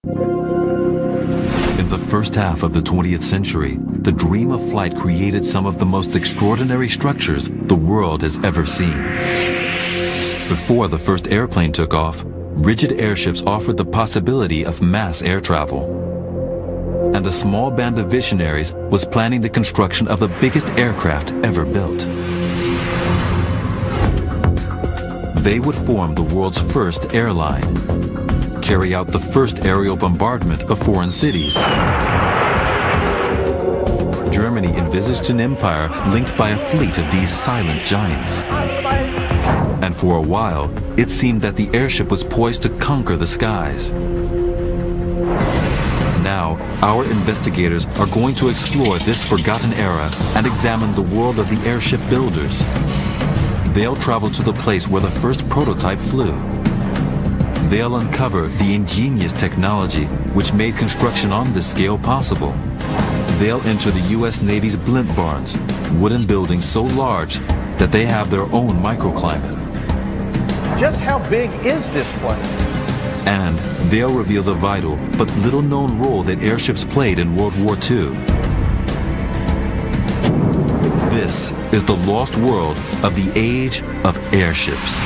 In the first half of the 20th century, the dream of flight created some of the most extraordinary structures the world has ever seen. Before the first airplane took off, rigid airships offered the possibility of mass air travel. And a small band of visionaries was planning the construction of the biggest aircraft ever built. They would form the world's first airline, carry out the first aerial bombardment of foreign cities. Germany envisaged an empire linked by a fleet of these silent giants. And for a while, it seemed that the airship was poised to conquer the skies. Now, our investigators are going to explore this forgotten era and examine the world of the airship builders. They'll travel to the place where the first prototype flew. They'll uncover the ingenious technology which made construction on this scale possible. They'll enter the U.S. Navy's blimp barns, wooden buildings so large that they have their own microclimate. Just how big is this place? And they'll reveal the vital but little-known role that airships played in World War II. This is the lost world of the age of airships.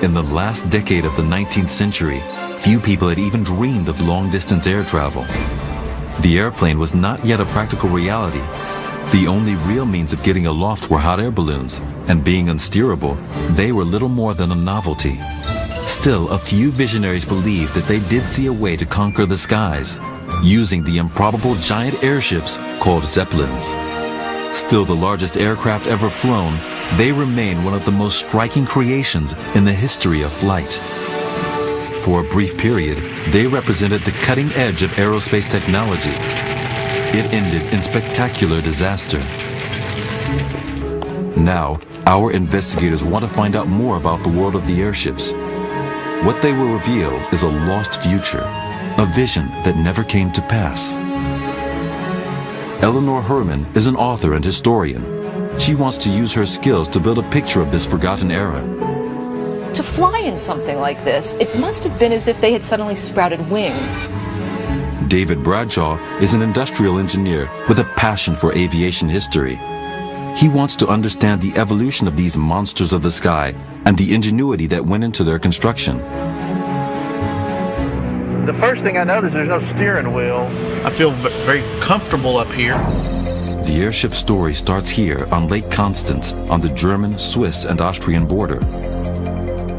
In the last decade of the 19th century, few people had even dreamed of long-distance air travel. The airplane was not yet a practical reality. The only real means of getting aloft were hot air balloons, and being unsteerable, they were little more than a novelty. Still, a few visionaries believed that they did see a way to conquer the skies, using the improbable giant airships called zeppelins. Still the largest aircraft ever flown, they remain one of the most striking creations in the history of flight. For a brief period, they represented the cutting edge of aerospace technology. It ended in spectacular disaster. Now, our investigators want to find out more about the world of the airships. What they will reveal is a lost future, a vision that never came to pass. Eleanor Herman is an author and historian. She wants to use her skills to build a picture of this forgotten era. To fly in something like this, it must have been as if they had suddenly sprouted wings. David Bradshaw is an industrial engineer with a passion for aviation history. He wants to understand the evolution of these monsters of the sky and the ingenuity that went into their construction. The first thing I notice, there's no steering wheel. I feel very comfortable up here. The airship story starts here on Lake Constance on the German, Swiss, and Austrian border.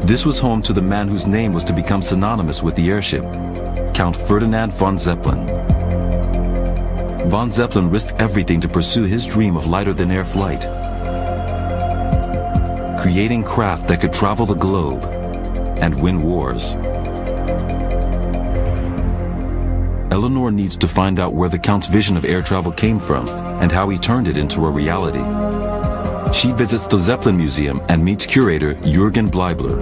This was home to the man whose name was to become synonymous with the airship, Count Ferdinand von Zeppelin. Von Zeppelin risked everything to pursue his dream of lighter-than-air flight, creating craft that could travel the globe and win wars. Eleanor needs to find out where the Count's vision of air travel came from and how he turned it into a reality. She visits the Zeppelin Museum and meets curator Jürgen Bleibler.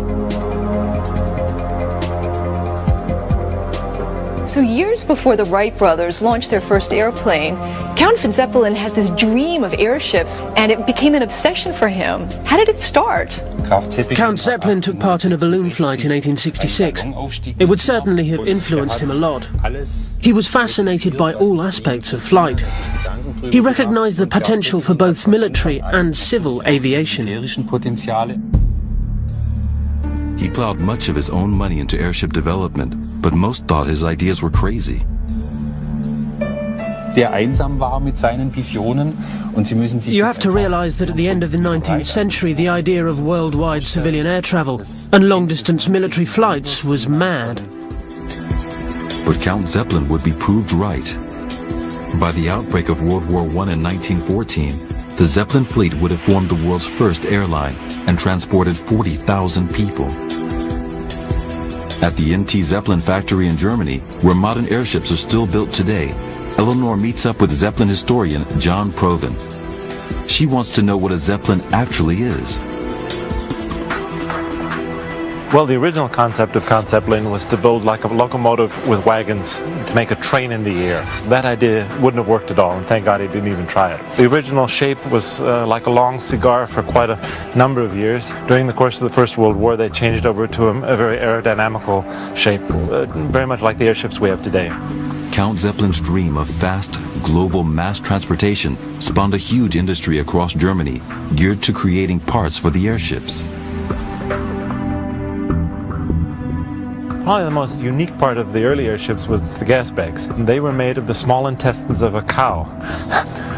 So years before the Wright brothers launched their first airplane, Count von Zeppelin had this dream of airships, and it became an obsession for him. How did it start? Count Zeppelin took part in a balloon flight in 1866. It would certainly have influenced him a lot. He was fascinated by all aspects of flight. He recognized the potential for both military and civil aviation. He plowed much of his own money into airship development, but most thought his ideas were crazy. You have to realize that at the end of the 19th century, the idea of worldwide civilian air travel and long-distance military flights was mad. But Count Zeppelin would be proved right. By the outbreak of World War I in 1914, the Zeppelin fleet would have formed the world's first airline and transported 40,000 people. At the NT Zeppelin factory in Germany, where modern airships are still built today, Eleanor meets up with Zeppelin historian John Proven. She wants to know what a Zeppelin actually is. Well, the original concept of Count Zeppelin was to build like a locomotive with wagons to make a train in the air. That idea wouldn't have worked at all, and thank God he didn't even try it. The original shape was like a long cigar for quite a number of years. During the course of the First World War, they changed over to a very aerodynamical shape, very much like the airships we have today. Count Zeppelin's dream of fast, global mass transportation spawned a huge industry across Germany geared to creating parts for the airships. Probably the most unique part of the early airships was the gas bags. They were made of the small intestines of a cow.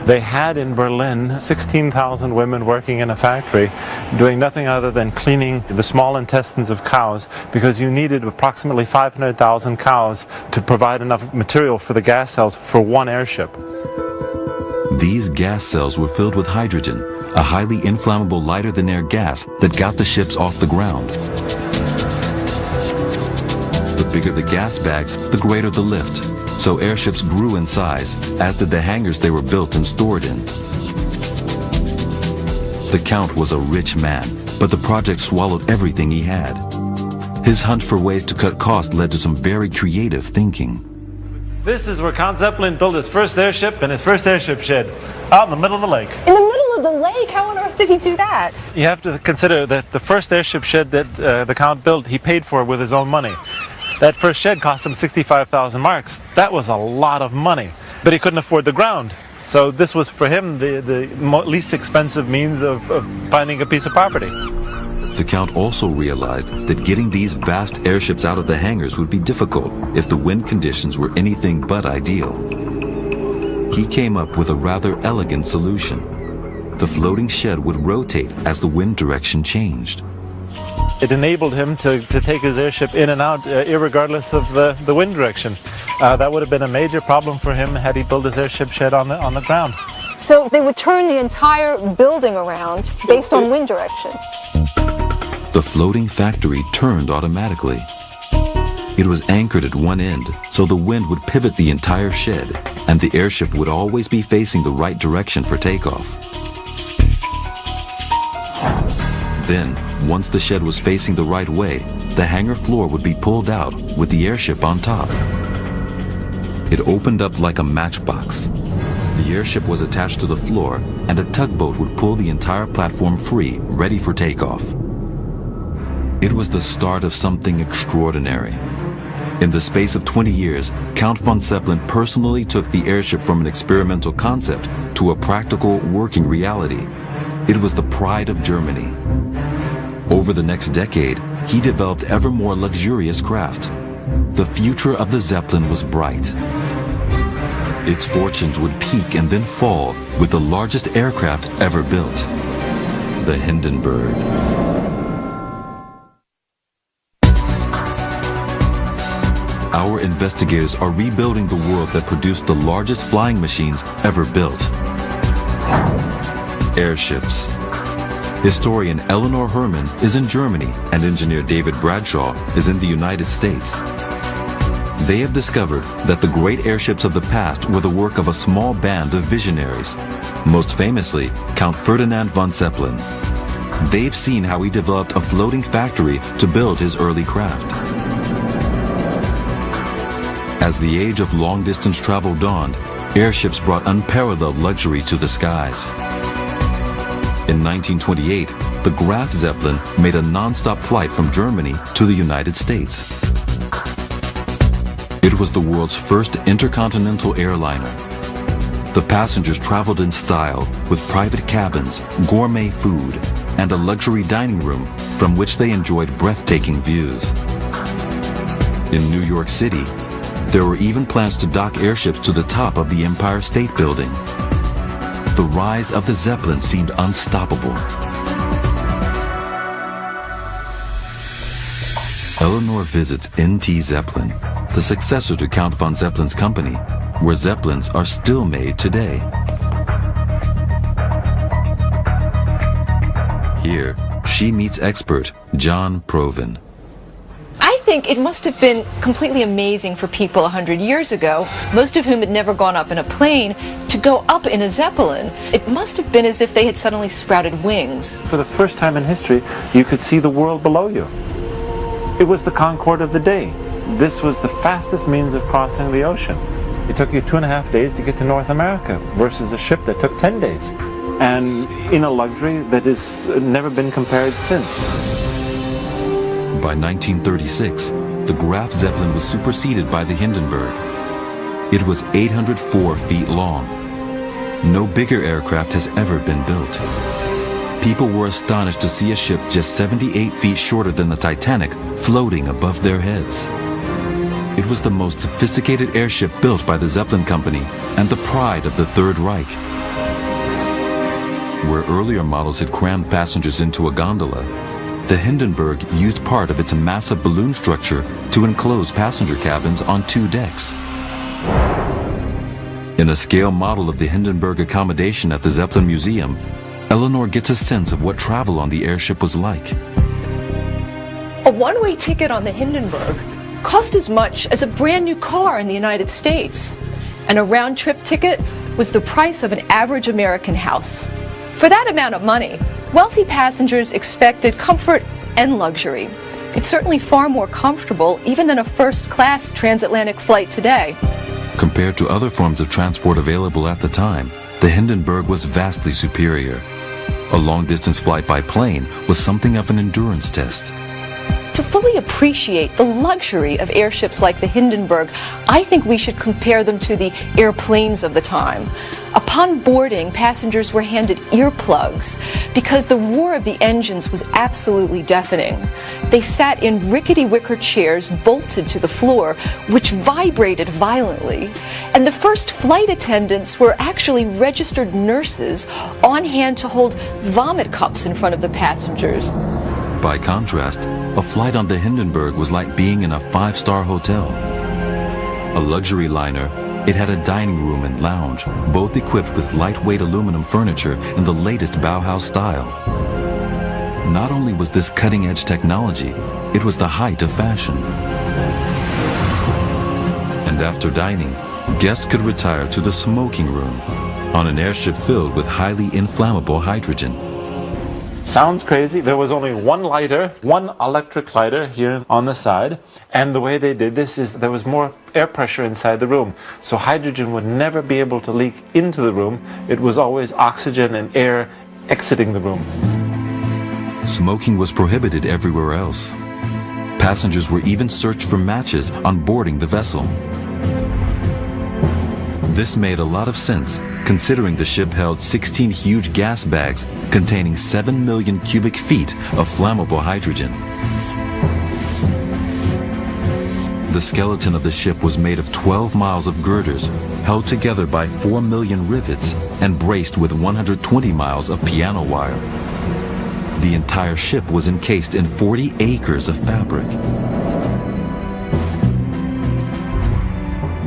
They had in Berlin 16,000 women working in a factory doing nothing other than cleaning the small intestines of cows, because you needed approximately 500,000 cows to provide enough material for the gas cells for one airship. These gas cells were filled with hydrogen, a highly inflammable lighter-than-air gas that got the ships off the ground. The bigger the gas bags, the greater the lift. So airships grew in size, as did the hangars they were built and stored in. The Count was a rich man, but the project swallowed everything he had. His hunt for ways to cut costs led to some very creative thinking. This is where Count Zeppelin built his first airship and his first airship shed, out in the middle of the lake. In the middle of the lake? How on earth did he do that? You have to consider that the first airship shed that the Count built, he paid for with his own money. That first shed cost him 65,000 marks. That was a lot of money, but he couldn't afford the ground. So this was for him the least expensive means of finding a piece of property. The Count also realized that getting these vast airships out of the hangars would be difficult if the wind conditions were anything but ideal. He came up with a rather elegant solution. The floating shed would rotate as the wind direction changed. It enabled him to take his airship in and out irregardless of the wind direction. That would have been a major problem for him had he built his airship shed on the ground. So they would turn the entire building around based on wind direction. The floating factory turned automatically. It was anchored at one end, so the wind would pivot the entire shed, and the airship would always be facing the right direction for takeoff. Then, once the shed was facing the right way, the hangar floor would be pulled out with the airship on top. It opened up like a matchbox. The airship was attached to the floor, and a tugboat would pull the entire platform free, ready for takeoff. It was the start of something extraordinary. In the space of 20 years, Count von Zeppelin personally took the airship from an experimental concept to a practical, working reality. It was the pride of Germany. Over the next decade, he developed ever more luxurious craft. The future of the Zeppelin was bright. Its fortunes would peak and then fall with the largest aircraft ever built, the Hindenburg. Our investigators are rebuilding the world that produced the largest flying machines ever built. Airships. Historian Eleanor Herman is in Germany and engineer David Bradshaw is in the United States. They have discovered that the great airships of the past were the work of a small band of visionaries, most famously Count Ferdinand von Zeppelin. They've seen how he developed a floating factory to build his early craft. As the age of long-distance travel dawned, airships brought unparalleled luxury to the skies. In 1928, the Graf Zeppelin made a non-stop flight from Germany to the United States. It was the world's first intercontinental airliner. The passengers traveled in style with private cabins, gourmet food, and a luxury dining room from which they enjoyed breathtaking views. In New York City, there were even plans to dock airships to the top of the Empire State Building. The rise of the Zeppelin seemed unstoppable. Eleanor visits NT Zeppelin, the successor to Count von Zeppelin's company, where Zeppelins are still made today. Here, she meets expert John Provin. I think it must have been completely amazing for people 100 years ago, most of whom had never gone up in a plane, to go up in a Zeppelin. It must have been as if they had suddenly sprouted wings. For the first time in history, you could see the world below you. It was the Concorde of the day. This was the fastest means of crossing the ocean. It took you 2.5 days to get to North America versus a ship that took 10 days. And in a luxury that has never been compared since. By 1936, the Graf Zeppelin was superseded by the Hindenburg. It was 804 feet long. No bigger aircraft has ever been built. People were astonished to see a ship just 78 feet shorter than the Titanic floating above their heads. It was the most sophisticated airship built by the Zeppelin Company and the pride of the Third Reich. Where earlier models had crammed passengers into a gondola, the Hindenburg used part of its massive balloon structure to enclose passenger cabins on 2 decks. In a scale model of the Hindenburg accommodation at the Zeppelin Museum, Eleanor gets a sense of what travel on the airship was like. A one-way ticket on the Hindenburg cost as much as a brand new car in the United States, and a round-trip ticket was the price of an average American house. For that amount of money, wealthy passengers expected comfort and luxury. It's certainly far more comfortable even than a first-class transatlantic flight today. Compared to other forms of transport available at the time, the Hindenburg was vastly superior. A long-distance flight by plane was something of an endurance test. To fully appreciate the luxury of airships like the Hindenburg, I think we should compare them to the airplanes of the time. Upon boarding, passengers were handed earplugs because the roar of the engines was absolutely deafening. They sat in rickety wicker chairs bolted to the floor, which vibrated violently. And the first flight attendants were actually registered nurses on hand to hold vomit cups in front of the passengers. By contrast, a flight on the Hindenburg was like being in a 5-star hotel. A luxury liner, it had a dining room and lounge, both equipped with lightweight aluminum furniture in the latest Bauhaus style. Not only was this cutting-edge technology, it was the height of fashion. And after dining, guests could retire to the smoking room on an airship filled with highly inflammable hydrogen. Sounds crazy. There was only one lighter, one electric lighter here on the side. And the way they did this is there was more air pressure inside the room. So hydrogen would never be able to leak into the room. It was always oxygen and air exiting the room. Smoking was prohibited everywhere else. Passengers were even searched for matches on boarding the vessel. This made a lot of sense, considering the ship held 16 huge gas bags containing 7 million cubic feet of flammable hydrogen. The skeleton of the ship was made of 12 miles of girders, held together by 4 million rivets and braced with 120 miles of piano wire. The entire ship was encased in 40 acres of fabric.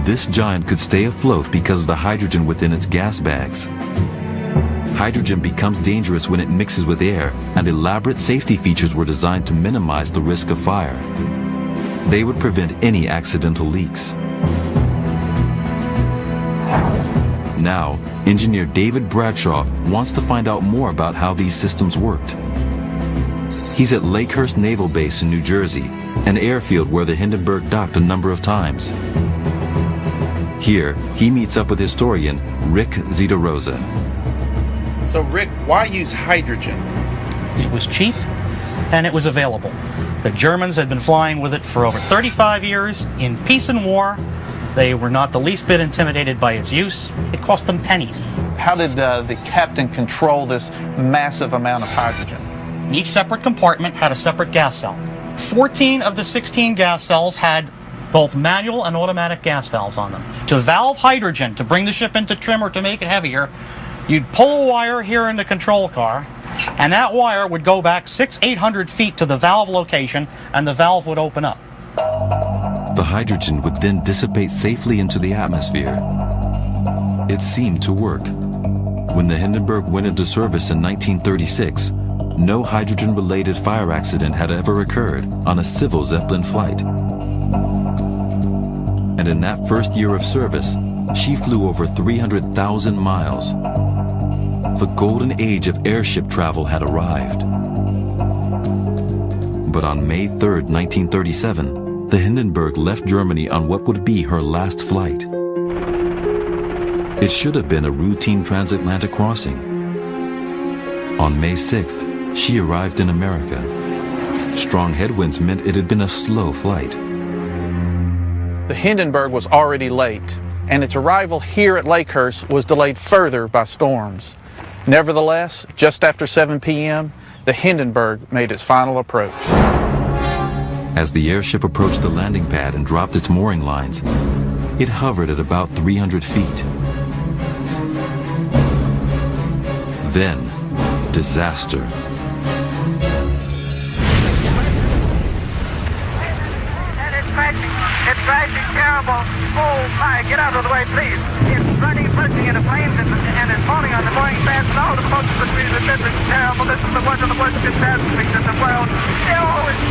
This giant could stay afloat because of the hydrogen within its gas bags. Hydrogen becomes dangerous when it mixes with air, and elaborate safety features were designed to minimize the risk of fire. They would prevent any accidental leaks. Now, engineer David Bradshaw wants to find out more about how these systems worked. He's at Lakehurst Naval Base in New Jersey, an airfield where the Hindenburg docked a number of times. Here, he meets up with historian Rick Zitarosa. So Rick, why use hydrogen? It was cheap and it was available. The Germans had been flying with it for over 35 years. In peace and war, they were not the least bit intimidated by its use. It cost them pennies. How did the captain control this massive amount of hydrogen? Each separate compartment had a separate gas cell. 14 of the 16 gas cells had both manual and automatic gas valves on them. To valve hydrogen, to bring the ship into trim or to make it heavier, you'd pull a wire here in the control car, and that wire would go back 800 feet to the valve location, and the valve would open up. The hydrogen would then dissipate safely into the atmosphere. It seemed to work. When the Hindenburg went into service in 1936, no hydrogen-related fire accident had ever occurred on a civil Zeppelin flight. And in that first year of service, she flew over 300,000 miles. The golden age of airship travel had arrived. But on May 3, 1937, the Hindenburg left Germany on what would be her last flight. It should have been a routine transatlantic crossing. On May 6th, she arrived in America. Strong headwinds meant it had been a slow flight. The Hindenburg was already late, and its arrival here at Lakehurst was delayed further by storms. Nevertheless, just after 7 p.m., the Hindenburg made its final approach. As the airship approached the landing pad and dropped its mooring lines, it hovered at about 300 feet. Then, disaster. It's crashing terrible. Oh my, get out of the way, please. It's running, pushing into flames and it's falling on the mooring fast and all the boats between the ships. It's terrible. This is one of the worst catastrophes in the world. Oh, it's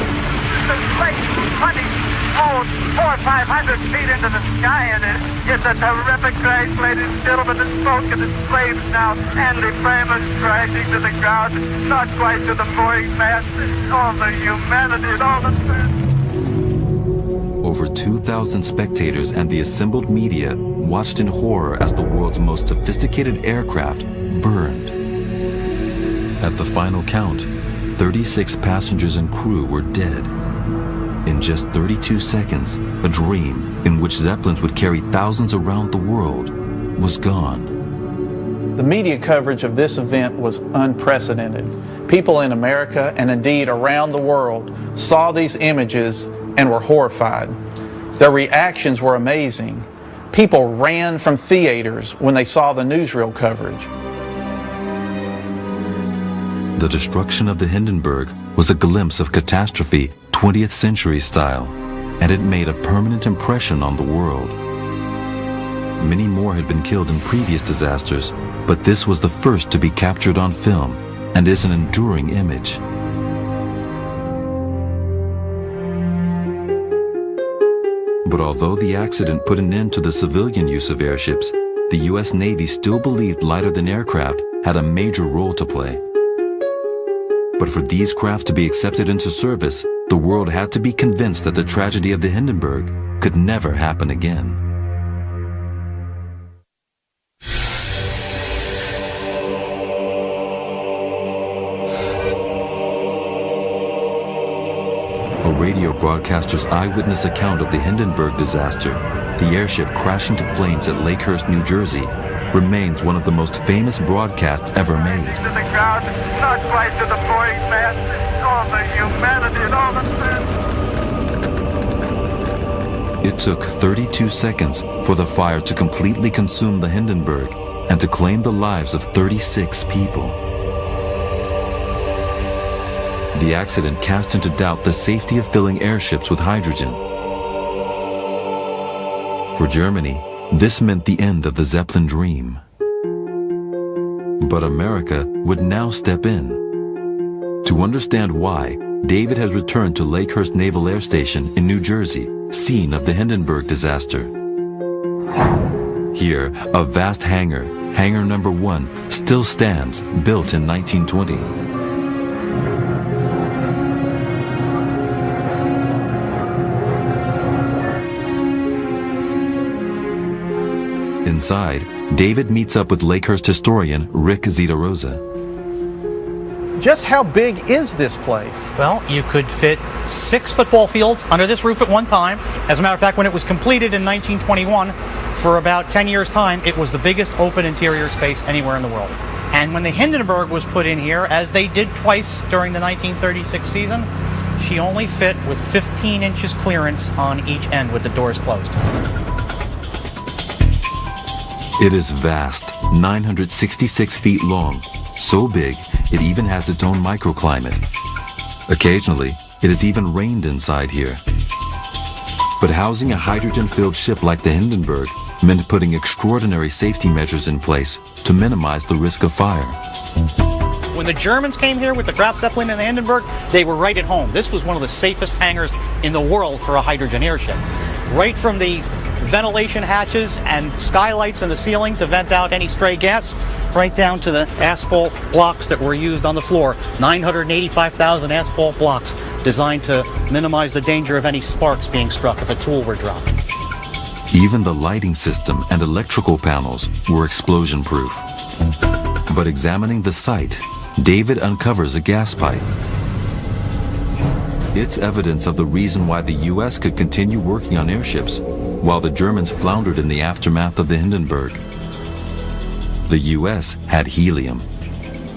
like running 400 or 500 feet into the sky, and it's a terrific crash, ladies and gentlemen. The smoke and the flames now, and the frame is crashing to the ground, not quite to the mooring mast. All the humanity and all the... Over 2,000 spectators and the assembled media watched in horror as the world's most sophisticated aircraft burned. At the final count, 36 passengers and crew were dead. In just 32 seconds, a dream in which zeppelins would carry thousands around the world was gone. The media coverage of this event was unprecedented. People in America and indeed around the world saw these images and were horrified. Their reactions were amazing. People ran from theaters when they saw the newsreel coverage. The destruction of the Hindenburg was a glimpse of catastrophe 20th century style, and it made a permanent impression on the world. Many more had been killed in previous disasters, but this was the first to be captured on film and is an enduring image. But although the accident put an end to the civilian use of airships, the U.S. Navy still believed lighter-than aircraft had a major role to play. But for these craft to be accepted into service, the world had to be convinced that the tragedy of the Hindenburg could never happen again. A radio broadcaster's eyewitness account of the Hindenburg disaster, the airship crashing to flames at Lakehurst, New Jersey, remains one of the most famous broadcasts ever made. To the ground, not quite to the mooring mast. All the humanity and all the... It took 32 seconds for the fire to completely consume the Hindenburg and to claim the lives of 36 people. The accident cast into doubt the safety of filling airships with hydrogen. For Germany, this meant the end of the Zeppelin dream. But America would now step in. To understand why, David has returned to Lakehurst Naval Air Station in New Jersey, scene of the Hindenburg disaster. Here, a vast hangar, Hangar Number 1, still stands, built in 1920. Inside, David meets up with Lakehurst historian Rick Zitarosa. Just how big is this place? Well, you could fit 6 football fields under this roof at one time. As a matter of fact, when it was completed in 1921, for about 10 years' time, it was the biggest open interior space anywhere in the world. And when the Hindenburg was put in here, as they did twice during the 1936 season, she only fit with 15 inches clearance on each end with the doors closed. It is vast, 966 feet long, so big it even has its own microclimate. Occasionally, it has even rained inside here. But housing a hydrogen-filled ship like the Hindenburg meant putting extraordinary safety measures in place to minimize the risk of fire. When the Germans came here with the Graf Zeppelin and the Hindenburg, they were right at home. This was one of the safest hangars in the world for a hydrogen airship. Right from the ventilation hatches and skylights in the ceiling to vent out any stray gas, right down to the asphalt blocks that were used on the floor. 985,000 asphalt blocks designed to minimize the danger of any sparks being struck if a tool were dropped. Even the lighting system and electrical panels were explosion-proof. But examining the site, David uncovers a gas pipe. It's evidence of the reason why the U.S. could continue working on airships while the Germans floundered in the aftermath of the Hindenburg. The U.S. had helium.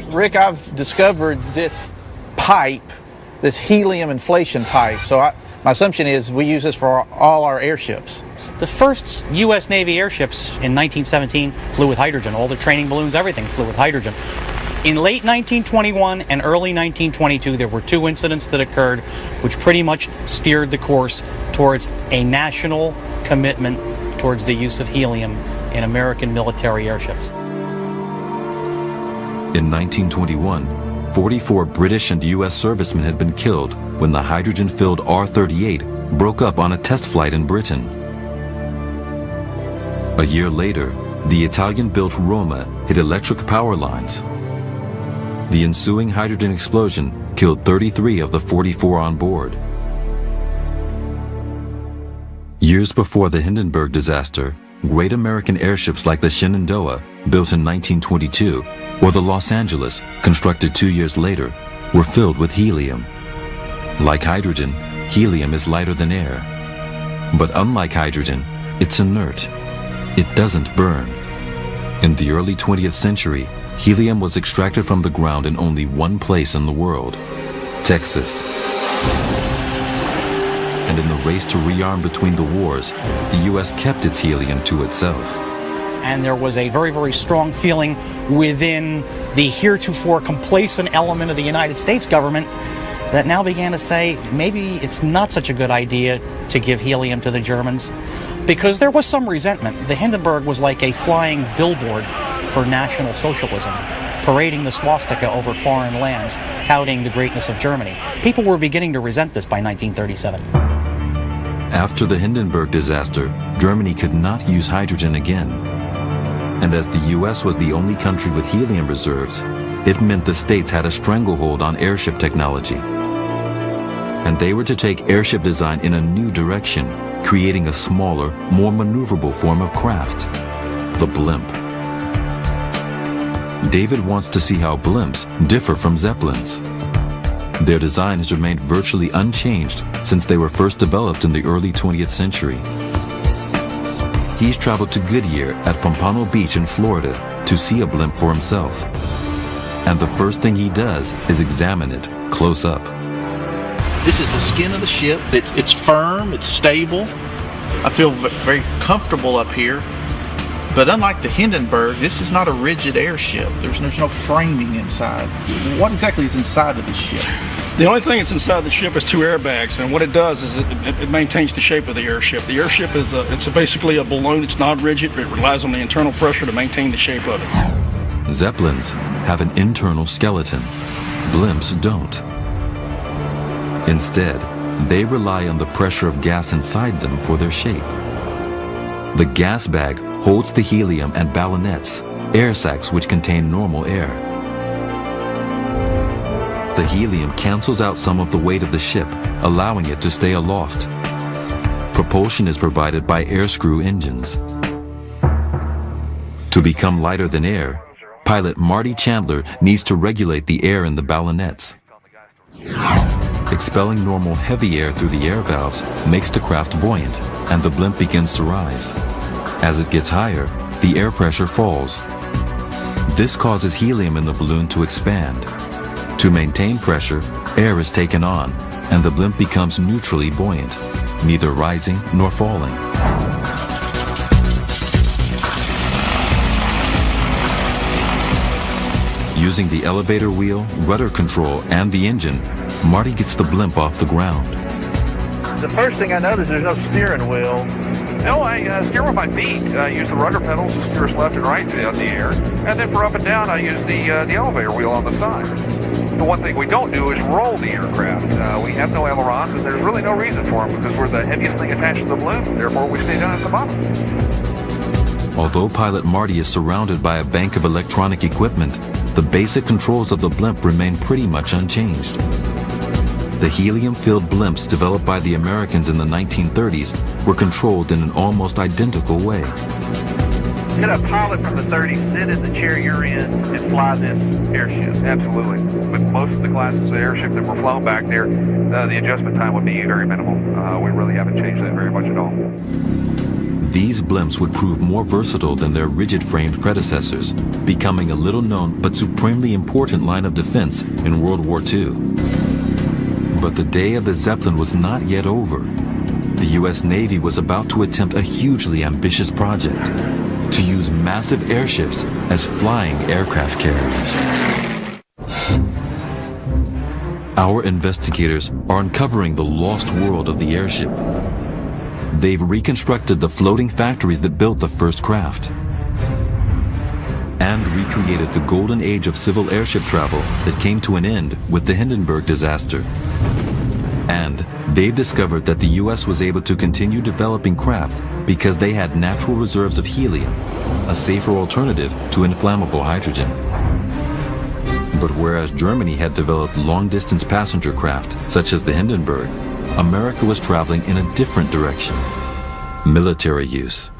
Rick, I've discovered this pipe, this helium inflation pipe. So my assumption is we use this for all our airships. The first U.S. Navy airships in 1917 flew with hydrogen. All the training balloons, everything flew with hydrogen. In late 1921 and early 1922, there were two incidents that occurred which pretty much steered the course towards a national commitment towards the use of helium in American military airships. In 1921, 44 British and U.S. servicemen had been killed when the hydrogen-filled R-38 broke up on a test flight in Britain. A year later, the Italian-built Roma hit electric power lines. The ensuing hydrogen explosion killed 33 of the 44 on board. Years before the Hindenburg disaster, great American airships like the Shenandoah, built in 1922, or the Los Angeles, constructed 2 years later, were filled with helium. Like hydrogen, helium is lighter than air. But unlike hydrogen, it's inert. It doesn't burn. In the early 20th century, helium was extracted from the ground in only one place in the world, Texas. And in the race to rearm between the wars, the U.S. kept its helium to itself. And there was a very, very strong feeling within the heretofore complacent element of the United States government that now began to say maybe it's not such a good idea to give helium to the Germans, because there was some resentment. The Hindenburg was like a flying billboard for National Socialism, parading the swastika over foreign lands, touting the greatness of Germany. People were beginning to resent this by 1937. After the Hindenburg disaster, Germany could not use hydrogen again. And as the U.S. was the only country with helium reserves, it meant the states had a stranglehold on airship technology. And they were to take airship design in a new direction, creating a smaller, more maneuverable form of craft, the blimp. David wants to see how blimps differ from zeppelins. Their design has remained virtually unchanged since they were first developed in the early 20th century. He's traveled to Goodyear at Pompano Beach in Florida to see a blimp for himself. And the first thing he does is examine it close up. This is the skin of the ship. It's firm, it's stable. I feel very comfortable up here. But unlike the Hindenburg, this is not a rigid airship. There's no framing inside. What exactly is inside of this ship? The only thing that's inside the ship is two airbags, and what it does is it maintains the shape of the airship. The airship is it's basically a balloon. It's not rigid. It relies on the internal pressure to maintain the shape of it. Zeppelins have an internal skeleton. Blimps don't. Instead, they rely on the pressure of gas inside them for their shape. The gas bag holds the helium and ballonets, air sacs which contain normal air. The helium cancels out some of the weight of the ship, allowing it to stay aloft. Propulsion is provided by air screw engines. To become lighter than air, pilot Marty Chandler needs to regulate the air in the ballonets. Expelling normal heavy air through the air valves makes the craft buoyant, and the blimp begins to rise. As it gets higher, the air pressure falls. This causes helium in the balloon to expand. To maintain pressure, air is taken on, and the blimp becomes neutrally buoyant, neither rising nor falling. Using the elevator wheel, rudder control, and the engine, Marty gets the blimp off the ground. The first thing I noticed, there's no steering wheel. No, I steer with my feet. I use the rudder pedals to steer us left and right in the air. And then for up and down, I use the elevator wheel on the side. The one thing we don't do is roll the aircraft. We have no ailerons, and there's really no reason for them because we're the heaviest thing attached to the balloon. Therefore, we stay down at the bottom. Although pilot Marty is surrounded by a bank of electronic equipment, the basic controls of the blimp remain pretty much unchanged. The helium-filled blimps developed by the Americans in the 1930s were controlled in an almost identical way. Could a pilot from the 30s sit in the chair you're in and fly this airship? Absolutely. With most of the classes of airship that were flown back there, the adjustment time would be very minimal. We really haven't changed that very much at all. These blimps would prove more versatile than their rigid-framed predecessors, becoming a little-known but supremely important line of defense in World War II. But the day of the Zeppelin was not yet over. The U.S. Navy was about to attempt a hugely ambitious project: to use massive airships as flying aircraft carriers. Our investigators are uncovering the lost world of the airship. They've reconstructed the floating factories that built the first craft and recreated the golden age of civil airship travel that came to an end with the Hindenburg disaster. And they've discovered that the U.S. was able to continue developing craft because they had natural reserves of helium, a safer alternative to inflammable hydrogen. But whereas Germany had developed long-distance passenger craft, such as the Hindenburg, America was traveling in a different direction: military use.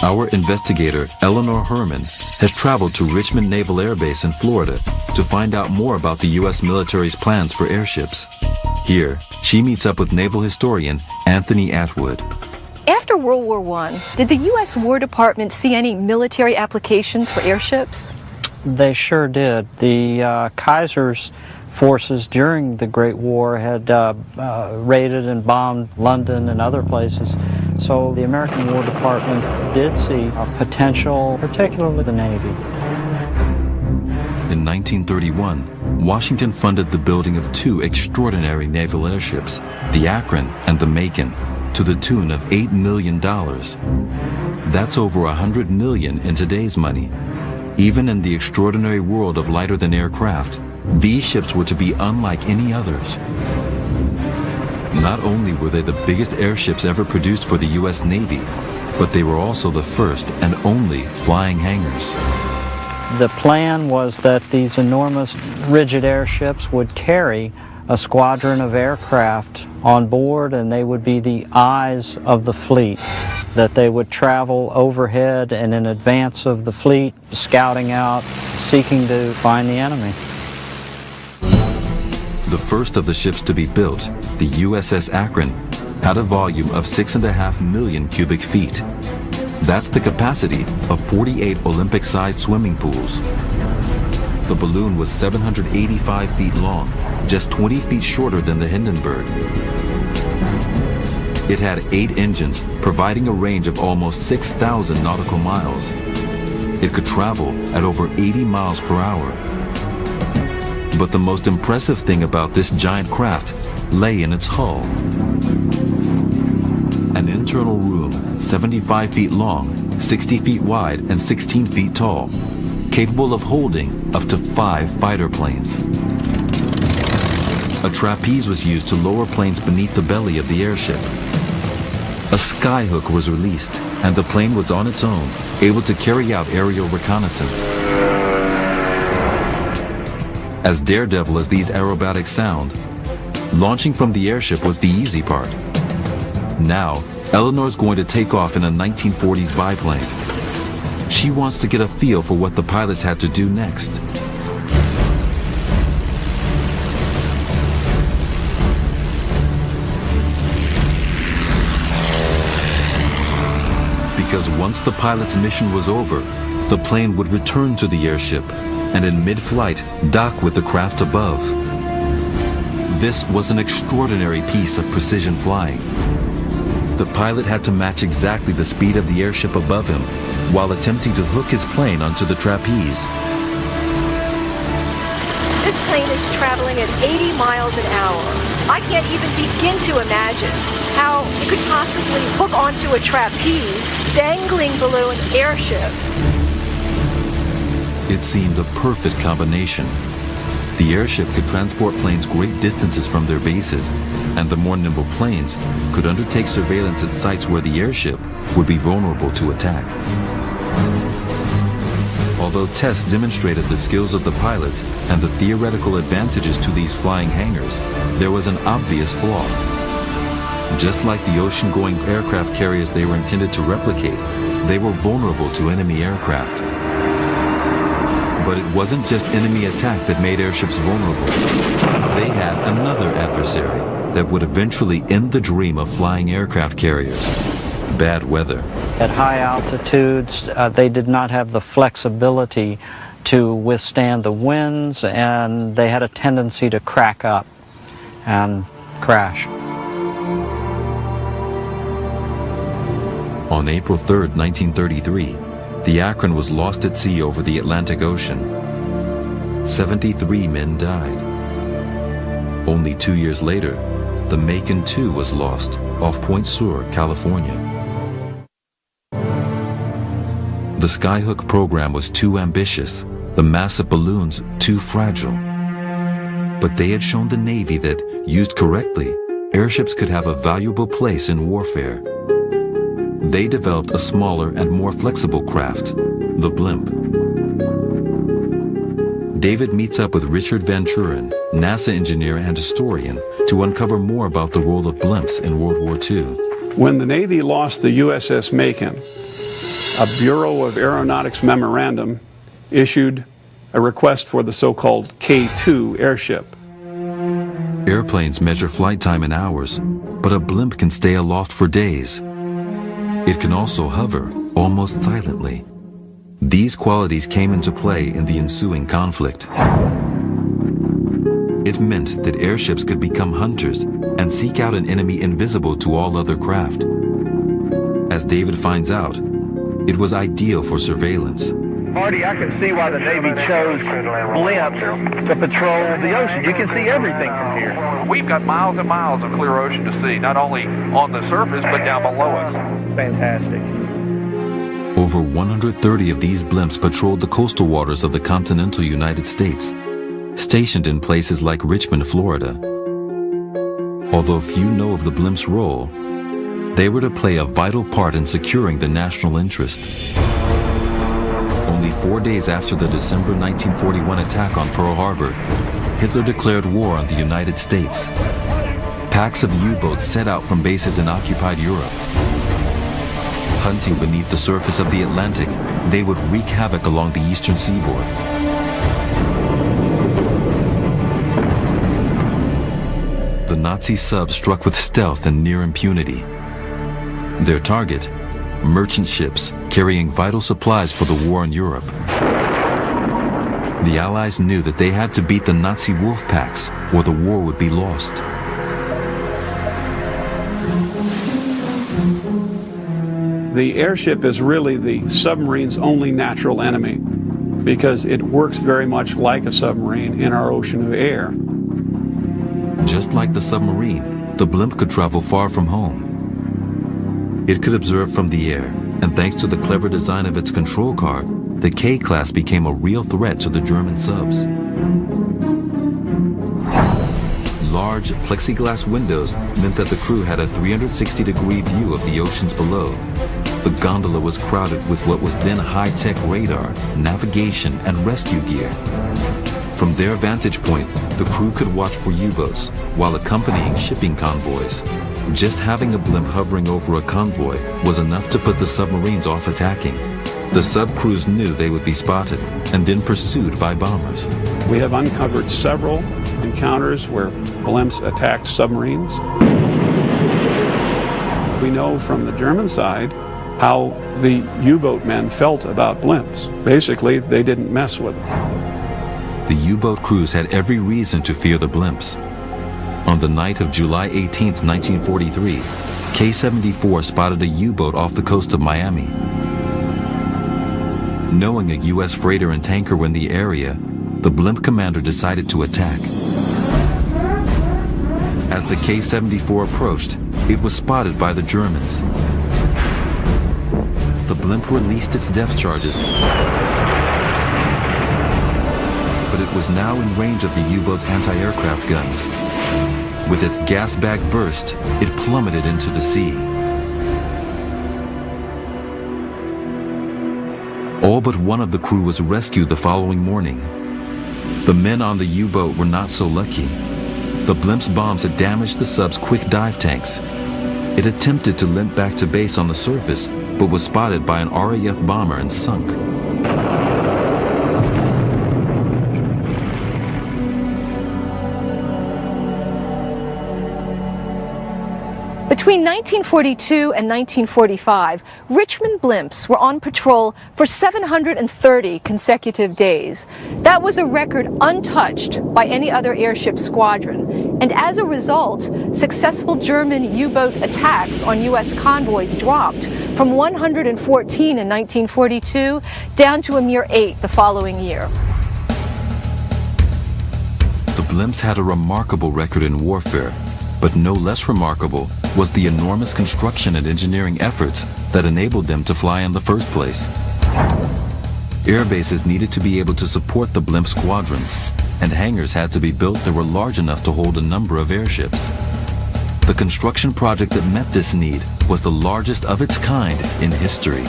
Our investigator, Eleanor Herman, has traveled to Richmond Naval Air Base in Florida to find out more about the U.S. military's plans for airships. Here, she meets up with naval historian Anthony Atwood. After World War I, did the U.S. War Department see any military applications for airships? They sure did. The Kaiser's forces during the Great War had raided and bombed London and other places. So the American War Department did see a potential, particularly the Navy. In 1931, Washington funded the building of two extraordinary naval airships, the Akron and the Macon, to the tune of $8 million. That's over $100 million in today's money. Even in the extraordinary world of lighter-than-air craft, these ships were to be unlike any others. Not only were they the biggest airships ever produced for the U.S. Navy, but they were also the first and only flying hangars. The plan was that these enormous rigid airships would carry a squadron of aircraft on board, and they would be the eyes of the fleet, that they would travel overhead and in advance of the fleet, scouting out, seeking to find the enemy. The first of the ships to be built, the USS Akron, had a volume of 6.5 million cubic feet. That's the capacity of 48 Olympic-sized swimming pools. The balloon was 785 feet long, just 20 feet shorter than the Hindenburg. It had 8 engines, providing a range of almost 6,000 nautical miles. It could travel at over 80 miles per hour. But the most impressive thing about this giant craft lay in its hull. An internal room, 75 feet long, 60 feet wide, and 16 feet tall, capable of holding up to 5 fighter planes. A trapeze was used to lower planes beneath the belly of the airship. A skyhook was released, and the plane was on its own, able to carry out aerial reconnaissance. As daredevil as these aerobatics sound, launching from the airship was the easy part. Now, Eleanor's going to take off in a 1940s biplane. She wants to get a feel for what the pilots had to do next. Because once the pilot's mission was over, the plane would return to the airship and in mid-flight dock with the craft above. This was an extraordinary piece of precision flying. The pilot had to match exactly the speed of the airship above him while attempting to hook his plane onto the trapeze. This plane is traveling at 80 miles an hour. I can't even begin to imagine how you could possibly hook onto a trapeze dangling below an airship. It seemed a perfect combination. The airship could transport planes great distances from their bases, and the more nimble planes could undertake surveillance at sites where the airship would be vulnerable to attack. Although tests demonstrated the skills of the pilots and the theoretical advantages to these flying hangars, there was an obvious flaw. Just like the ocean-going aircraft carriers they were intended to replicate, they were vulnerable to enemy aircraft. But it wasn't just enemy attack that made airships vulnerable. They had another adversary that would eventually end the dream of flying aircraft carriers: bad weather. At high altitudes, they did not have the flexibility to withstand the winds, and they had a tendency to crack up and crash. On April 3, 1933, the Akron was lost at sea over the Atlantic Ocean. 73 men died. Only 2 years later, the Macon II was lost off Point Sur, California. The Skyhook program was too ambitious, the massive balloons too fragile. But they had shown the Navy that, used correctly, airships could have a valuable place in warfare. They developed a smaller and more flexible craft, the blimp. David meets up with Richard Van Turen, NASA engineer and historian, to uncover more about the role of blimps in World War II. When the Navy lost the USS Macon, a Bureau of Aeronautics memorandum issued a request for the so-called K-2 airship. Airplanes measure flight time in hours, but a blimp can stay aloft for days. It can also hover, almost silently. These qualities came into play in the ensuing conflict. It meant that airships could become hunters and seek out an enemy invisible to all other craft. As David finds out, it was ideal for surveillance. Marty, I can see why the Navy chose blimps to patrol the ocean. You can see everything from here. We've got miles and miles of clear ocean to see, not only on the surface, but down below us. Fantastic. Over 130 of these blimps patrolled the coastal waters of the continental United States, stationed in places like Richmond, Florida. Although few know of the blimp's role, they were to play a vital part in securing the national interest. Only 4 days after the December 1941 attack on Pearl Harbor, Hitler declared war on the United States. Packs of U-boats set out from bases in occupied Europe. Hunting beneath the surface of the Atlantic, they would wreak havoc along the eastern seaboard. The Nazi subs struck with stealth and near impunity. Their target, merchant ships carrying vital supplies for the war in Europe. The Allies knew that they had to beat the Nazi wolf packs or the war would be lost. The airship is really the submarine's only natural enemy because it works very much like a submarine in our ocean of air. Just like the submarine, the blimp could travel far from home. It could observe from the air, and thanks to the clever design of its control car, the K-class became a real threat to the German subs. Large plexiglass windows meant that the crew had a 360-degree view of the oceans below. The gondola was crowded with what was then high-tech radar, navigation, and rescue gear. From their vantage point, the crew could watch for U-boats while accompanying shipping convoys. Just having a blimp hovering over a convoy was enough to put the submarines off attacking. The sub-crews knew they would be spotted and then pursued by bombers. We have uncovered several encounters where blimps attacked submarines. We know from the German side how the U-boat men felt about blimps. Basically, they didn't mess with them. The U-boat crews had every reason to fear the blimps. On the night of July 18, 1943, K-74 spotted a U-boat off the coast of Miami. Knowing a U.S. freighter and tanker were in the area, the blimp commander decided to attack. As the K-74 approached, it was spotted by the Germans. The blimp released its depth charges, but it was now in range of the U-boat's anti-aircraft guns. With its gas bag burst, it plummeted into the sea. All but one of the crew was rescued the following morning. The men on the U-boat were not so lucky. The blimp's bombs had damaged the sub's quick dive tanks. It attempted to limp back to base on the surface, but was spotted by an RAF bomber and sunk. Between 1942 and 1945, Richmond blimps were on patrol for 730 consecutive days. That was a record untouched by any other airship squadron. And as a result, successful German U-boat attacks on U.S. convoys dropped from 114 in 1942 down to a mere 8 the following year. The blimps had a remarkable record in warfare, but no less remarkable was the enormous construction and engineering efforts that enabled them to fly in the first place. Air bases needed to be able to support the blimp squadrons, and hangars had to be built that were large enough to hold a number of airships. The construction project that met this need was the largest of its kind in history.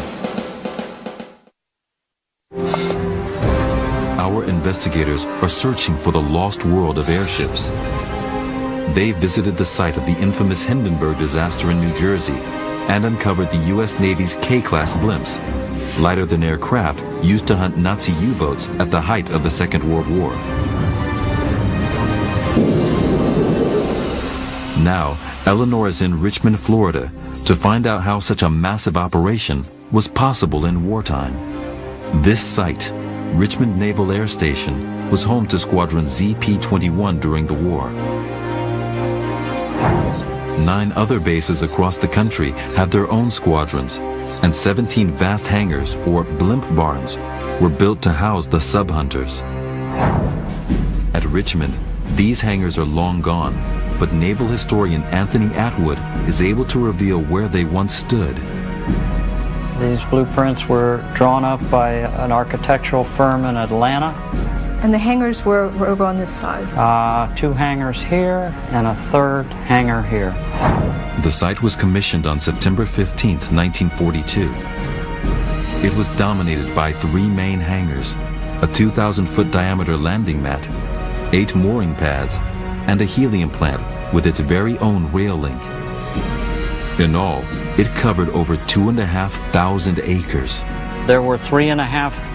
Our investigators are searching for the lost world of airships. They visited the site of the infamous Hindenburg disaster in New Jersey and uncovered the U.S. Navy's K-class blimps, lighter-than-air craft used to hunt Nazi U-boats at the height of the Second World War. Now, Eleanor is in Richmond, Florida, to find out how such a massive operation was possible in wartime. This site, Richmond Naval Air Station, was home to Squadron ZP-21 during the war. 9 other bases across the country had their own squadrons, and 17 vast hangars, or blimp barns, were built to house the sub-hunters. At Richmond, these hangars are long gone, but naval historian Anthony Atwood is able to reveal where they once stood. These blueprints were drawn up by an architectural firm in Atlanta. And the hangars were over on this side? 2 hangars here and a 3rd hangar here. The site was commissioned on September 15, 1942. It was dominated by 3 main hangars, a 2,000-foot diameter landing mat, 8 mooring pads, and a helium plant with its very own rail link. In all, it covered over 2,500 acres. There were 3,500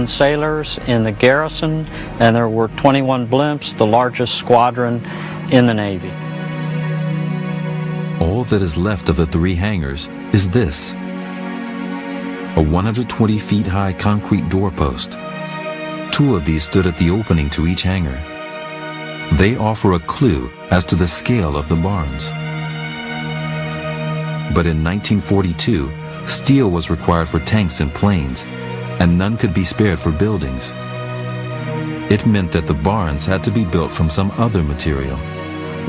sailors in the garrison, and there were 21 blimps, the largest squadron in the Navy. All that is left of the 3 hangars is this: a 120 feet high concrete doorpost. 2 of these stood at the opening to each hangar. They offer a clue as to the scale of the barns. But in 1942, steel was required for tanks and planes, and none could be spared for buildings. It meant that the barns had to be built from some other material.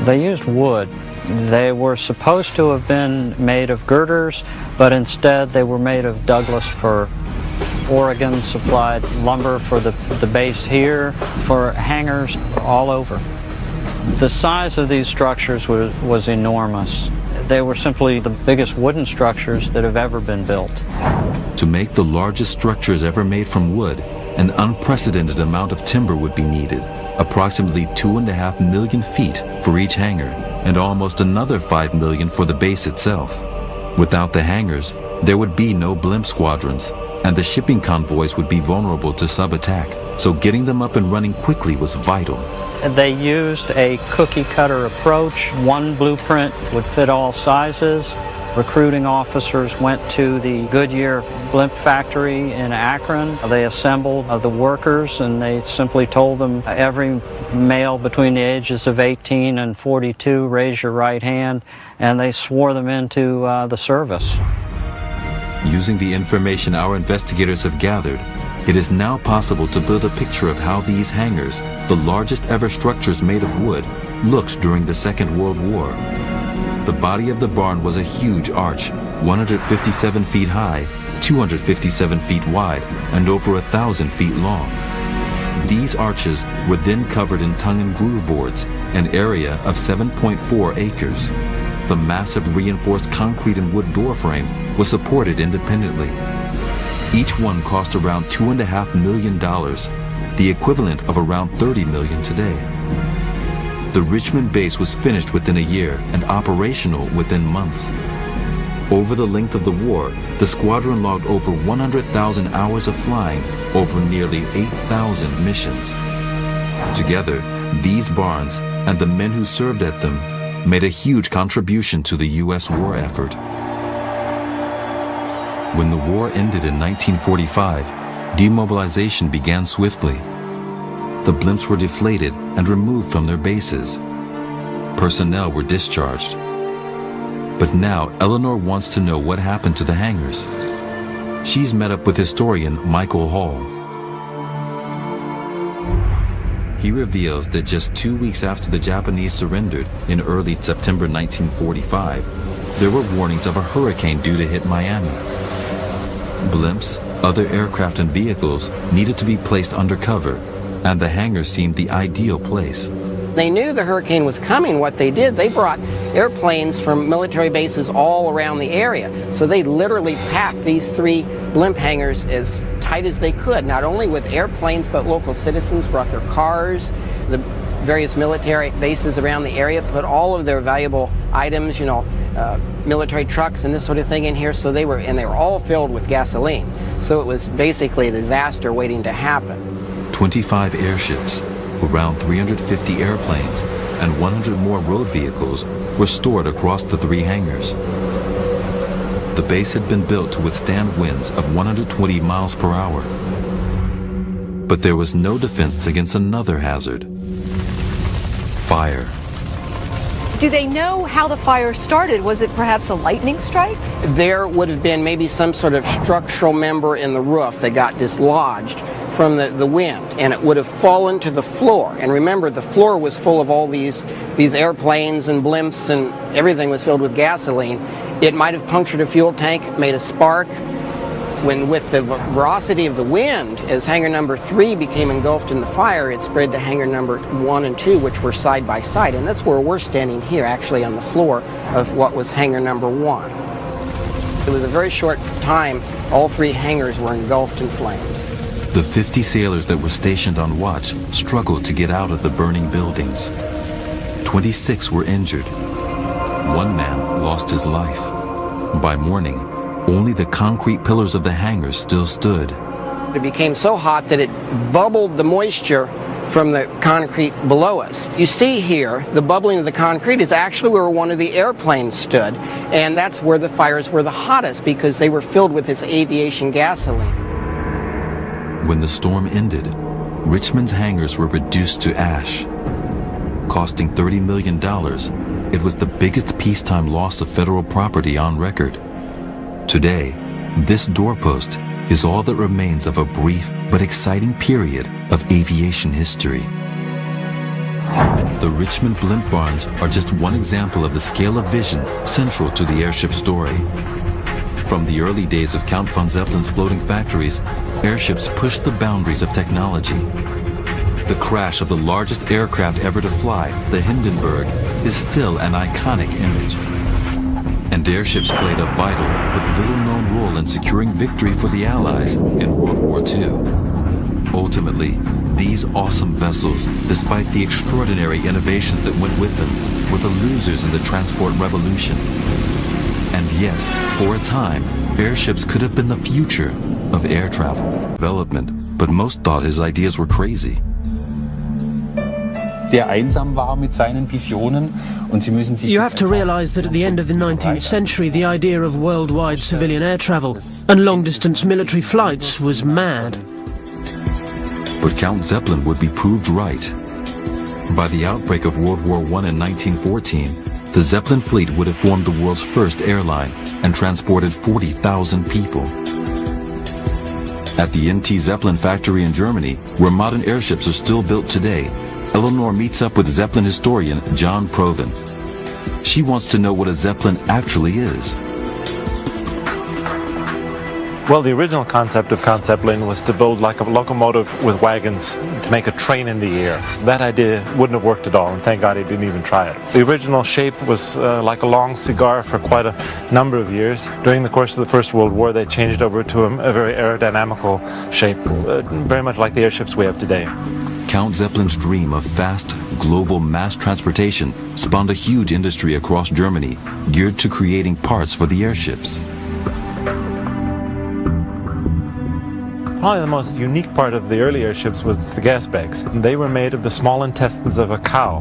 They used wood. They were supposed to have been made of girders, but instead they were made of Douglas fir. Oregon supplied lumber for the base here, for hangars all over. The size of these structures was enormous. They were simply the biggest wooden structures that have ever been built. To make the largest structures ever made from wood, an unprecedented amount of timber would be needed, approximately 2.5 million feet for each hangar, and almost another 5 million for the base itself. Without the hangars, there would be no blimp squadrons, and the shipping convoys would be vulnerable to sub-attack, so getting them up and running quickly was vital. They used a cookie-cutter approach. One blueprint would fit all sizes. Recruiting officers went to the Goodyear blimp factory in Akron. They assembled the workers, and they simply told them, every male between the ages of 18 and 42, raise your right hand, and they swore them into the service. Using the information our investigators have gathered, it is now possible to build a picture of how these hangars, the largest ever structures made of wood, looked during the Second World War. The body of the barn was a huge arch, 157 feet high, 257 feet wide, and over 1,000 feet long. These arches were then covered in tongue and groove boards, an area of 7.4 acres. The massive reinforced concrete and wood door frame was supported independently. Each one cost around $2.5 million, the equivalent of around $30 million today. The Richmond base was finished within a year and operational within months. Over the length of the war, the squadron logged over 100,000 hours of flying over nearly 8,000 missions. Together, these barns and the men who served at them made a huge contribution to the U.S. war effort. When the war ended in 1945, demobilization began swiftly. The blimps were deflated and removed from their bases. Personnel were discharged. But now Eleanor wants to know what happened to the hangars. She's met up with historian Michael Hall. He reveals that just 2 weeks after the Japanese surrendered in early September 1945, there were warnings of a hurricane due to hit Miami. Blimps, other aircraft and vehicles needed to be placed under cover, and the hangar seemed the ideal place. They knew the hurricane was coming. What they did, they brought airplanes from military bases all around the area. So they literally packed these 3 blimp hangars as tight as they could, not only with airplanes, but local citizens brought their cars, the various military bases around the area put all of their valuable items, military trucks and this sort of thing in here. So they were all filled with gasoline. So it was basically a disaster waiting to happen. 25 airships, around 350 airplanes, and 100 more road vehicles were stored across the 3 hangars. The base had been built to withstand winds of 120 miles per hour. But there was no defense against another hazard: fire. Do they know how the fire started? Was it perhaps a lightning strike? There would have been maybe some sort of structural member in the roof that got dislodged from the wind, and it would have fallen to the floor. And remember, the floor was full of all these airplanes and blimps, and everything was filled with gasoline. It might have punctured a fuel tank, made a spark. When with the velocity of the wind, as hangar number 3 became engulfed in the fire, it spread to hangar number 1 and 2, which were side by side. And that's where we're standing here, actually on the floor of what was hangar number 1. It was a very short time, all 3 hangars were engulfed in flames. The 50 sailors that were stationed on watch struggled to get out of the burning buildings. 26 were injured. 1 man lost his life. By morning, only the concrete pillars of the hangars still stood. It became so hot that it bubbled the moisture from the concrete below us. You see here, the bubbling of the concrete is actually where one of the airplanes stood, and that's where the fires were the hottest because they were filled with this aviation gasoline. When the storm ended, Richmond's hangars were reduced to ash. Costing $30 million, it was the biggest peacetime loss of federal property on record. Today, this doorpost is all that remains of a brief but exciting period of aviation history. The Richmond blimp barns are just one example of the scale of vision central to the airship story. From the early days of Count von Zeppelin's floating factories, airships pushed the boundaries of technology. The crash of the largest aircraft ever to fly, the Hindenburg, is still an iconic image. And airships played a vital but little-known role in securing victory for the Allies in World War II. Ultimately, these awesome vessels, despite the extraordinary innovations that went with them, were the losers in the transport revolution. And yet, for a time, airships could have been the future of air travel development, but most thought his ideas were crazy. You have to realize that at the end of the 19th century, the idea of worldwide civilian air travel and long-distance military flights was mad. But Count Zeppelin would be proved right. By the outbreak of World War I in 1914, the Zeppelin fleet would have formed the world's first airline and transported 40,000 people. At the NT Zeppelin factory in Germany, where modern airships are still built today, Eleanor meets up with Zeppelin historian John Proven. She wants to know what a Zeppelin actually is. Well, the original concept of Count Zeppelin was to build like a locomotive with wagons to make a train in the air. That idea wouldn't have worked at all, and thank God he didn't even try it. The original shape was like a long cigar for quite a number of years. During the course of the First World War, they changed over to a very aerodynamical shape, very much like the airships we have today. Count Zeppelin's dream of fast, global mass transportation spawned a huge industry across Germany geared to creating parts for the airships. Probably the most unique part of the early airships was the gas bags. They were made of the small intestines of a cow.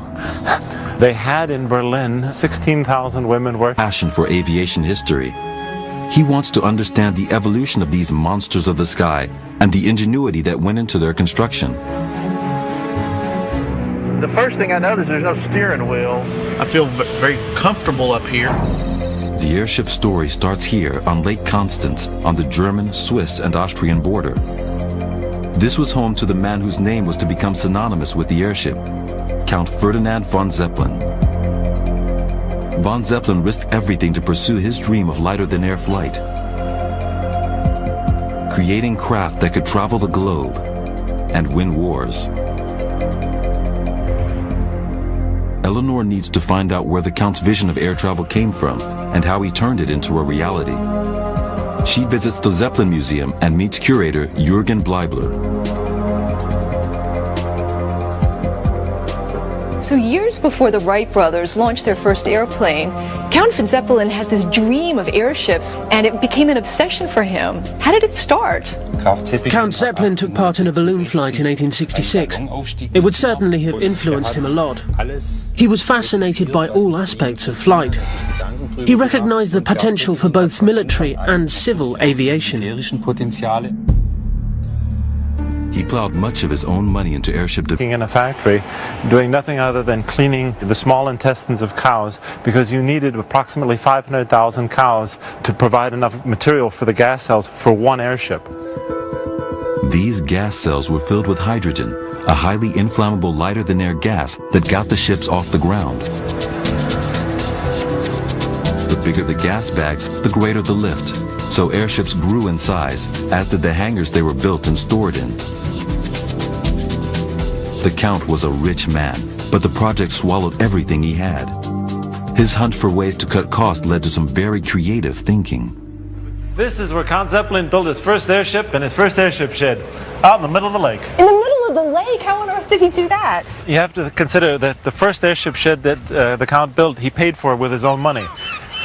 They had in Berlin 16,000 women working. Passion for aviation history. He wants to understand the evolution of these monsters of the sky and the ingenuity that went into their construction. The first thing I noticed, there's no steering wheel. I feel very comfortable up here. The airship story starts here on Lake Constance on the German, Swiss, and Austrian border. This was home to the man whose name was to become synonymous with the airship, Count Ferdinand von Zeppelin. Von Zeppelin risked everything to pursue his dream of lighter-than-air flight, creating craft that could travel the globe and win wars. Eleanor needs to find out where the Count's vision of air travel came from and how he turned it into a reality. She visits the Zeppelin Museum and meets curator Jürgen Bleibler. So years before the Wright brothers launched their first airplane, Count von Zeppelin had this dream of airships, and it became an obsession for him. How did it start? Count Zeppelin took part in a balloon flight in 1866. It would certainly have influenced him a lot. He was fascinated by all aspects of flight. He recognized the potential for both military and civil aviation. He plowed much of his own money into airship In a factory, doing nothing other than cleaning the small intestines of cows, because you needed approximately 500,000 cows to provide enough material for the gas cells for one airship. These gas cells were filled with hydrogen, a highly inflammable lighter-than-air gas that got the ships off the ground. The bigger the gas bags, the greater the lift. So airships grew in size, as did the hangars they were built and stored in. The Count was a rich man, but the project swallowed everything he had. His hunt for ways to cut costs led to some very creative thinking. This is where Count Zeppelin built his first airship and his first airship shed, out in the middle of the lake. In the middle of the lake? How on earth did he do that? You have to consider that the first airship shed that the Count built, he paid for with his own money.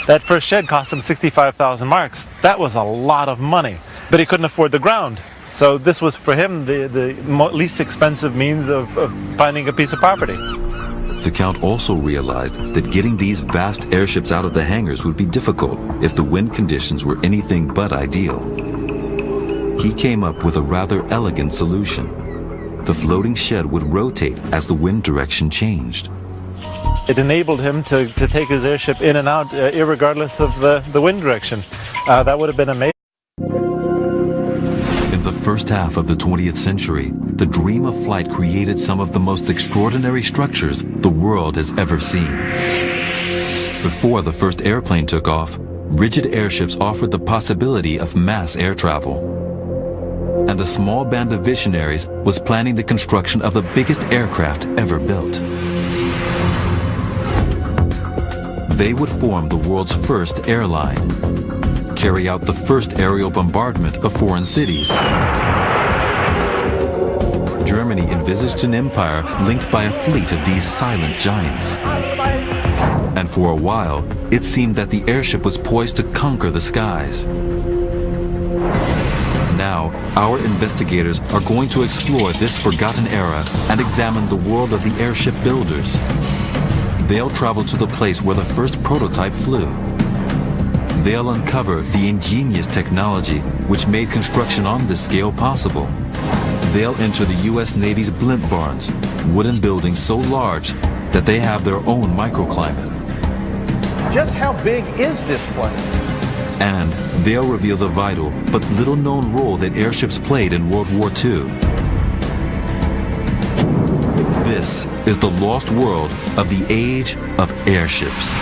That first shed cost him 65,000 marks. That was a lot of money, but he couldn't afford the ground. So this was for him the least expensive means of finding a piece of property. The Count also realized that getting these vast airships out of the hangars would be difficult if the wind conditions were anything but ideal. He came up with a rather elegant solution. The floating shed would rotate as the wind direction changed. It enabled him to take his airship in and out irregardless of the wind direction. That would have been amazing. In the first half of the 20th century, the dream of flight created some of the most extraordinary structures the world has ever seen. Before the first airplane took off, rigid airships offered the possibility of mass air travel. And a small band of visionaries was planning the construction of the biggest aircraft ever built. They would form the world's first airline, carry out the first aerial bombardment of foreign cities. Germany envisaged an empire linked by a fleet of these silent giants. And for a while, it seemed that the airship was poised to conquer the skies. Now, our investigators are going to explore this forgotten era and examine the world of the airship builders. They'll travel to the place where the first prototype flew. They'll uncover the ingenious technology which made construction on this scale possible. They'll enter the U.S. Navy's blimp barns, wooden buildings so large that they have their own microclimate. Just how big is this place? And they'll reveal the vital but little-known role that airships played in World War II. This is the lost world of the age of airships.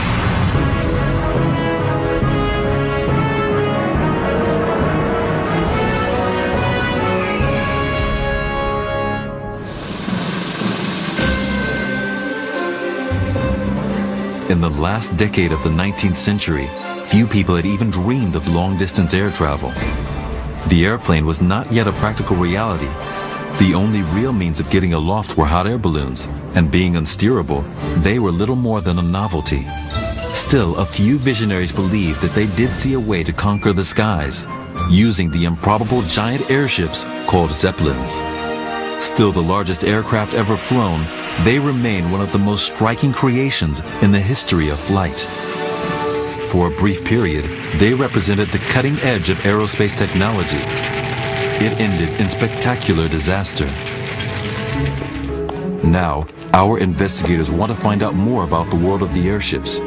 In the last decade of the 19th century, few people had even dreamed of long-distance air travel. The airplane was not yet a practical reality. The only real means of getting aloft were hot air balloons, and being unsteerable, they were little more than a novelty. Still, a few visionaries believed that they did see a way to conquer the skies, using the improbable giant airships called zeppelins. Still the largest aircraft ever flown, they remain one of the most striking creations in the history of flight. For a brief period, they represented the cutting edge of aerospace technology. It ended in spectacular disaster. Now, our investigators want to find out more about the world of the airships.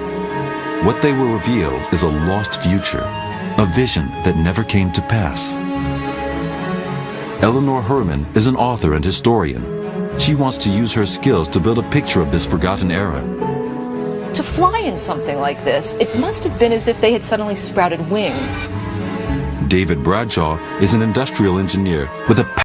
What they will reveal is a lost future, a vision that never came to pass. Eleanor Herman is an author and historian. She wants to use her skills to build a picture of this forgotten era. To fly in something like this, it must have been as if they had suddenly sprouted wings. David Bradshaw is an industrial engineer with a